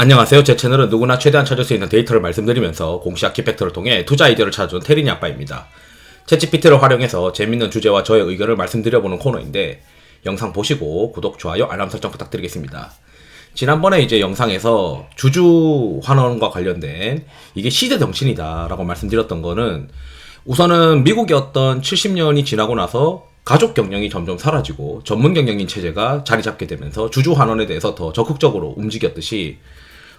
안녕하세요. 제 채널은 누구나 최대한 찾을 수 있는 데이터를 말씀드리면서 공시 아키팩터를 통해 투자 아이디어를 찾아준 테린이 아빠입니다. 챗GPT를 활용해서 재밌는 주제와 저의 의견을 말씀드려보는 코너인데 영상 보시고 구독, 좋아요, 알람 설정 부탁드리겠습니다. 지난번에 이제 영상에서 주주 환원과 관련된 이게 시대 정신이다 라고 말씀드렸던 거는 우선은 미국의 어떤 70년이 지나고 나서 가족 경영이 점점 사라지고 전문 경영인 체제가 자리 잡게 되면서 주주 환원에 대해서 더 적극적으로 움직였듯이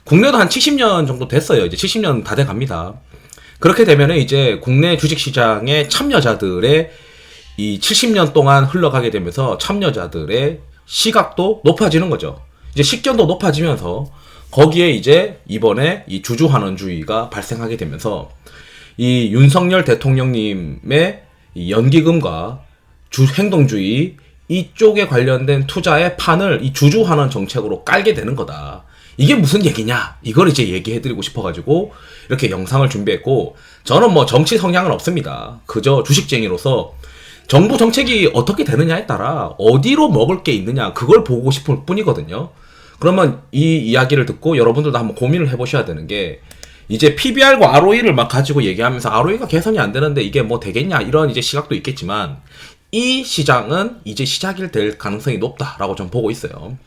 국내도 한 70년 정도 됐어요. 이제 70년 다 돼 갑니다. 그렇게 되면은 이제 국내 주식시장의 참여자들의 이 70년 동안 흘러가게 되면서 참여자들의 시각도 높아지는 거죠. 이제 식견도 높아지면서 거기에 이제 이번에 이 주주환원주의가 발생하게 되면서 이 윤석열 대통령님의 이 연기금과 주행동주의 이쪽에 관련된 투자의 판을 이 주주환원 정책으로 깔게 되는 거다. 이게 무슨 얘기냐? 이걸 이제 얘기해드리고 싶어가지고 이렇게 영상을 준비했고, 저는 뭐 정치 성향은 없습니다. 그저 주식쟁이로서 정부 정책이 어떻게 되느냐에 따라 어디로 먹을 게 있느냐 그걸 보고 싶을 뿐이거든요. 그러면 이 이야기를 듣고 여러분들도 한번 고민을 해보셔야 되는 게, 이제 PBR과 ROE를 막 가지고 얘기하면서 ROE가 개선이 안 되는데 이게 뭐 되겠냐 이런 이제 시각도 있겠지만, 이 시장은 이제 시작이 될 가능성이 높다라고 좀 보고 있어요.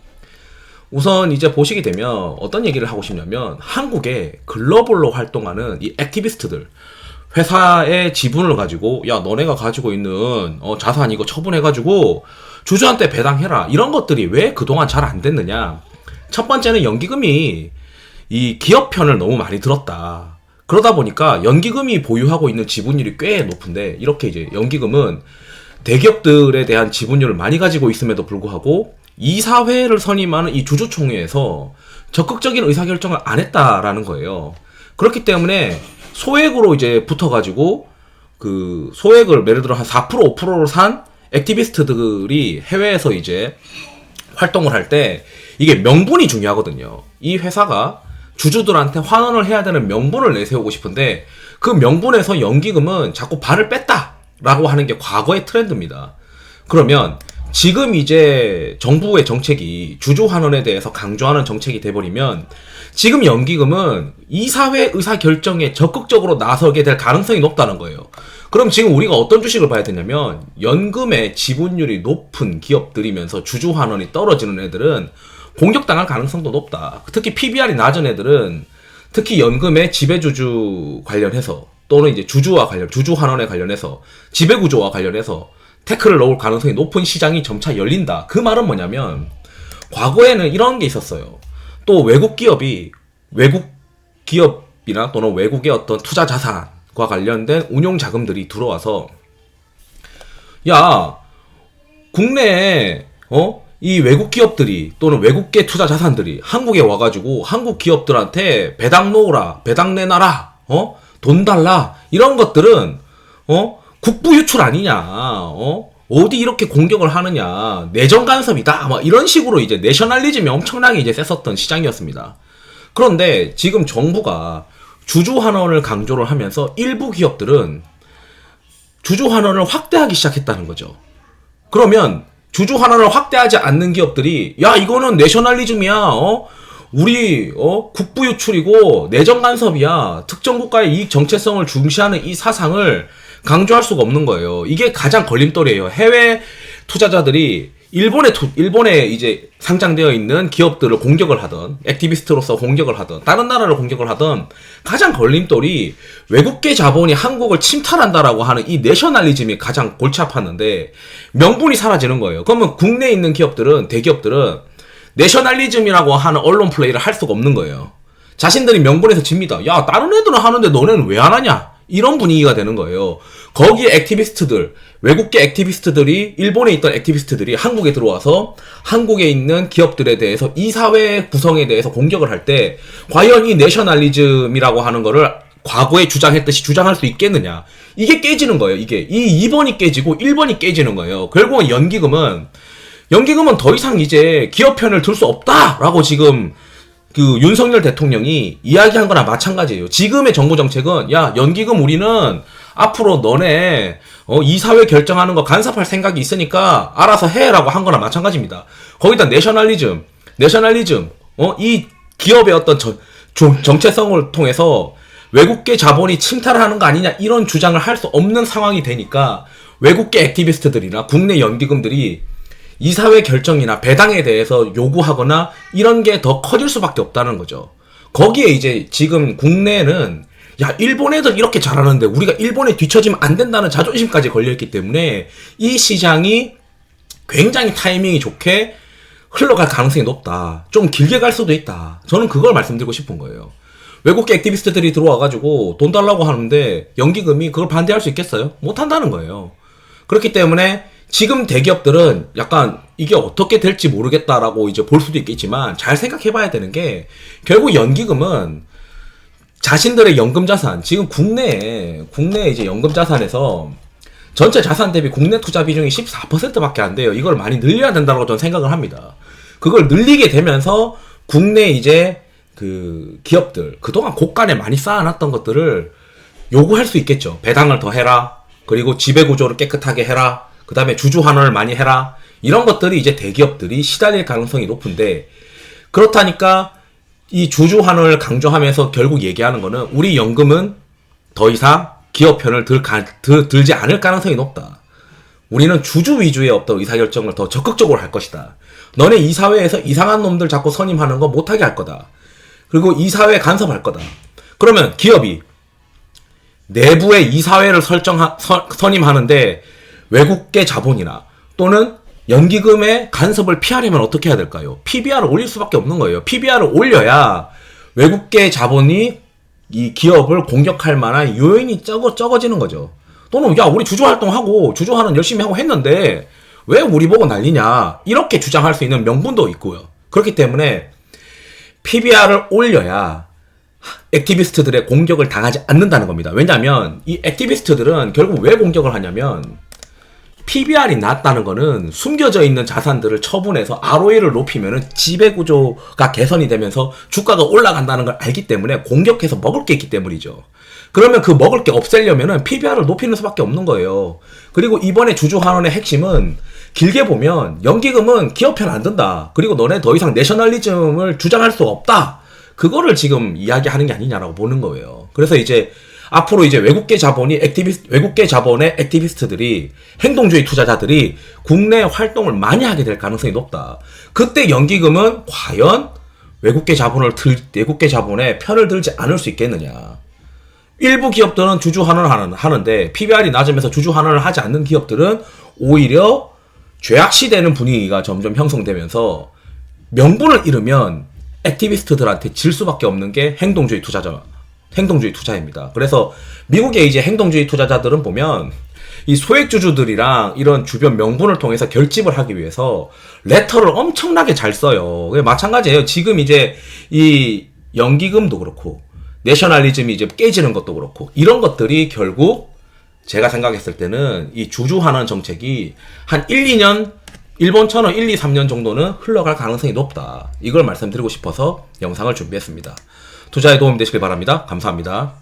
우선 이제 보시게 되면 어떤 얘기를 하고 싶냐면, 한국에 글로벌로 활동하는 이 액티비스트들, 회사의 지분을 가지고 야 너네가 가지고 있는 자산 이거 처분해가지고 주주한테 배당해라, 이런 것들이 왜 그동안 잘 안 됐느냐. 첫 번째는 연기금이 이 기업 편을 너무 많이 들었다. 그러다 보니까 연기금이 보유하고 있는 지분율이 꽤 높은데, 이렇게 이제 연기금은 대기업들에 대한 지분율을 많이 가지고 있음에도 불구하고 이사회를 선임하는 이 주주총회에서 적극적인 의사결정을 안 했다라는 거예요. 그렇기 때문에 소액으로 이제 붙어가지고 그 소액을 예를 들어 한 4% 5%로 산 액티비스트들이 해외에서 이제 활동을 할 때 이게 명분이 중요하거든요. 이 회사가 주주들한테 환원을 해야 되는 명분을 내세우고 싶은데 그 명분에서 연기금은 자꾸 발을 뺐다라고 하는 게 과거의 트렌드입니다. 그러면 지금 이제 정부의 정책이 주주환원에 대해서 강조하는 정책이 돼버리면 지금 연기금은 이사회 의사결정에 적극적으로 나서게 될 가능성이 높다는 거예요. 그럼 지금 우리가 어떤 주식을 봐야 되냐면, 연금의 지분율이 높은 기업들이면서 주주환원이 떨어지는 애들은 공격당할 가능성도 높다. 특히 PBR이 낮은 애들은 특히 연금의 지배주주 관련해서 또는 이제 주주환원에 관련해서 지배구조와 관련해서 태클을 넣을 가능성이 높은 시장이 점차 열린다. 그 말은 뭐냐면, 과거에는 이런 게 있었어요. 또 외국 기업이나 또는 외국의 어떤 투자 자산과 관련된 운용 자금들이 들어와서 야 국내에 이 외국 기업들이 또는 외국계 투자 자산들이 한국에 와가지고 한국 기업들한테 배당 놓으라, 배당 내놔라, 돈 달라, 이런 것들은 국부 유출 아니냐, 어디 이렇게 공격을 하느냐, 내정 간섭이다, 막 이런 식으로 이제 내셔널리즘이 엄청나게 이제 셌었던 시장이었습니다. 그런데 지금 정부가 주주환원을 강조를 하면서 일부 기업들은 주주환원을 확대하기 시작했다는 거죠. 그러면 주주환원을 확대하지 않는 기업들이 야 이거는 내셔널리즘이야, 우리 국부 유출이고 내정 간섭이야, 특정 국가의 이익 정체성을 중시하는 이 사상을 강조할 수가 없는 거예요. 이게 가장 걸림돌이에요. 해외 투자자들이 일본에 이제 상장되어 있는 기업들을 공격을 하던, 액티비스트로서 공격을 하던, 다른 나라를 공격을 하던 가장 걸림돌이 외국계 자본이 한국을 침탈한다라고 하는 이 내셔널리즘이 가장 골치 아팠는데 명분이 사라지는 거예요. 그러면 국내에 있는 기업들은, 대기업들은 내셔널리즘이라고 하는 언론 플레이를 할 수가 없는 거예요. 자신들이 명분에서 집니다. 야 다른 애들은 하는데 너네는 왜 안 하냐, 이런 분위기가 되는 거예요. 거기에 액티비스트들, 외국계 액티비스트들이, 일본에 있던 액티비스트들이 한국에 들어와서 한국에 있는 기업들에 대해서 이사회 구성에 대해서 공격을 할 때 과연 이 내셔널리즘이라고 하는 거를 과거에 주장했듯이 주장할 수 있겠느냐, 이게 깨지는 거예요. 이게 이 2번이 깨지고 1번이 깨지는 거예요. 결국은 연기금은 더 이상 이제 기업 편을 들 수 없다라고 지금 그 윤석열 대통령이 이야기한 거나 마찬가지예요. 지금의 정부 정책은 야 연기금 우리는 앞으로 너네 이사회 결정하는 거 간섭할 생각이 있으니까 알아서 해라고 한 거나 마찬가지입니다. 거기다 내셔널리즘 이 기업의 어떤 정체성을 통해서 외국계 자본이 침탈하는 거 아니냐 이런 주장을 할 수 없는 상황이 되니까 외국계 액티비스트들이나 국내 연기금들이 이사회 결정이나 배당에 대해서 요구하거나 이런 게 더 커질 수밖에 없다는 거죠. 거기에 이제 지금 국내는 야 일본 애들 이렇게 잘하는데 우리가 일본에 뒤처지면 안 된다는 자존심까지 걸려있기 때문에 이 시장이 굉장히 타이밍이 좋게 흘러갈 가능성이 높다. 좀 길게 갈 수도 있다. 저는 그걸 말씀드리고 싶은 거예요. 외국계 액티비스트들이 들어와가지고 돈 달라고 하는데 연기금이 그걸 반대할 수 있겠어요? 못한다는 거예요. 그렇기 때문에 지금 대기업들은 약간 이게 어떻게 될지 모르겠다라고 이제 볼 수도 있겠지만 잘 생각해봐야 되는 게 결국 연기금은 자신들의 연금 자산, 지금 국내에 이제 연금 자산에서 전체 자산 대비 국내 투자 비중이 14%밖에 안 돼요. 이걸 많이 늘려야 된다고 저는 생각을 합니다. 그걸 늘리게 되면서 국내 이제 그 기업들 그동안 고간에 많이 쌓아놨던 것들을 요구할 수 있겠죠. 배당을 더 해라. 그리고 지배구조를 깨끗하게 해라. 그 다음에 주주환원을 많이 해라. 이런 것들이 이제 대기업들이 시달릴 가능성이 높은데 그렇다니까 이 주주환원을 강조하면서 결국 얘기하는 거는 우리 연금은 더 이상 기업 편을 들지 않을 가능성이 높다. 우리는 주주 위주의 어떤 의사결정을 더 적극적으로 할 것이다. 너네 이사회에서 이상한 놈들 자꾸 선임하는 거 못하게 할 거다. 그리고 이사회에 간섭할 거다. 그러면 기업이 내부의 이사회를 선임하는데 외국계 자본이나 또는 연기금의 간섭을 피하려면 어떻게 해야 될까요? PBR을 올릴 수밖에 없는 거예요. PBR을 올려야 외국계 자본이 이 기업을 공격할 만한 요인이 적어지는 거죠. 또는 야 우리 주주활동하고 주주환원 열심히 하고 했는데 왜 우리 보고 난리냐 이렇게 주장할 수 있는 명분도 있고요. 그렇기 때문에 PBR을 올려야 액티비스트들의 공격을 당하지 않는다는 겁니다. 왜냐하면 이 액티비스트들은 결국 왜 공격을 하냐면 PBR이 낮다는 거는 숨겨져 있는 자산들을 처분해서 ROE를 높이면은 지배구조가 개선이 되면서 주가가 올라간다는 걸 알기 때문에 공격해서 먹을 게 있기 때문이죠. 그러면 그 먹을 게 없애려면은 PBR을 높이는 수밖에 없는 거예요. 그리고 이번에 주주환원의 핵심은 길게 보면 연기금은 기업 편 안 든다. 그리고 너네 더 이상 내셔널리즘을 주장할 수 없다. 그거를 지금 이야기하는 게 아니냐라고 보는 거예요. 그래서 이제 앞으로 이제 외국계 자본의 액티비스트들이 행동주의 투자자들이 국내 활동을 많이 하게 될 가능성이 높다. 그때 연기금은 과연 외국계 자본의 편을 들지 않을 수 있겠느냐. 일부 기업들은 주주환원을 하는데 PBR이 낮으면서 주주환원을 하지 않는 기업들은 오히려 죄악시되는 분위기가 점점 형성되면서 명분을 잃으면 액티비스트들한테 질 수밖에 없는 게 행동주의 투자입니다. 그래서 미국의 이제 행동주의 투자자들은 보면 이 소액주주들이랑 이런 주변 명분을 통해서 결집을 하기 위해서 레터를 엄청나게 잘 써요. 마찬가지예요. 지금 이제 이 연기금도 그렇고 내셔널리즘이 이제 깨지는 것도 그렇고 이런 것들이 결국 제가 생각했을 때는 이 주주환원 정책이 한 1, 2년 일본처럼 1, 2, 3년 정도는 흘러갈 가능성이 높다. 이걸 말씀드리고 싶어서 영상을 준비했습니다. 투자에 도움이 되시길 바랍니다. 감사합니다.